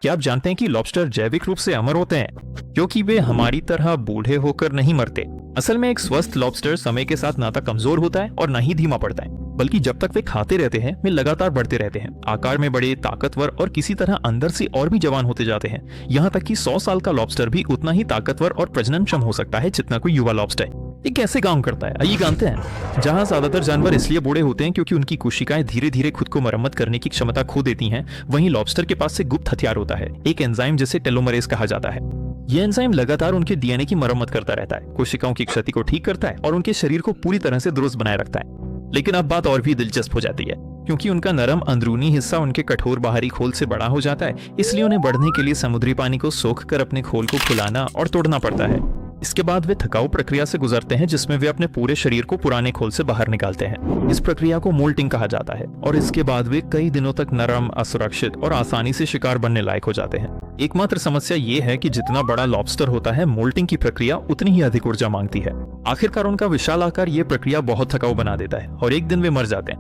क्या आप जानते हैं कि लॉबस्टर जैविक रूप से अमर होते हैं क्योंकि वे हमारी तरह बूढ़े होकर नहीं मरते। असल में एक स्वस्थ लॉबस्टर समय के साथ ना तो कमजोर होता है और ना ही धीमा पड़ता है, बल्कि जब तक वे खाते रहते हैं वे लगातार बढ़ते रहते हैं, आकार में बड़े, ताकतवर और किसी तरह अंदर से और भी जवान होते जाते हैं। यहाँ तक कि 100 साल का लॉबस्टर भी उतना ही ताकतवर और प्रजननक्षम हो सकता है जितना कोई युवा लॉबस्टर है। ये कैसे काम करता है आइए जानते हैं। जहां ज्यादातर जानवर इसलिए बूढ़े होते हैं क्योंकि उनकी कोशिकाएं धीरे धीरे खुद को मरम्मत करने की क्षमता खो देती हैं, वहीं लॉबस्टर के पास से गुप्त हथियार होता है, एक एंजाइम जिसे टेलोमरेज कहा जाता है। यह एंजाइम लगातार उनके डीएनए की मरम्मत करता रहता है, कोशिकाओं की क्षति को ठीक करता है और उनके शरीर को पूरी तरह से दुरुस्त बनाए रखता है। लेकिन अब बात और भी दिलचस्प हो जाती है, क्योंकि उनका नरम अंदरूनी हिस्सा उनके कठोर बाहरी खोल से बड़ा हो जाता है, इसलिए उन्हें बढ़ने के लिए समुद्री पानी को सोख कर अपने खोल को फुलाना और तोड़ना पड़ता है। इसके बाद वे थकाऊ प्रक्रिया से गुजरते हैं जिसमें वे अपने पूरे शरीर को पुराने खोल से बाहर निकालते हैं। इस प्रक्रिया को मोल्टिंग कहा जाता है और इसके बाद वे कई दिनों तक नरम, असुरक्षित और आसानी से शिकार बनने लायक हो जाते हैं। एकमात्र समस्या ये है कि जितना बड़ा लॉबस्टर होता है, मोल्टिंग की प्रक्रिया उतनी ही अधिक ऊर्जा मांगती है। आखिरकार उनका विशाल आकार ये प्रक्रिया बहुत थकाऊ बना देता है और एक दिन वे मर जाते हैं।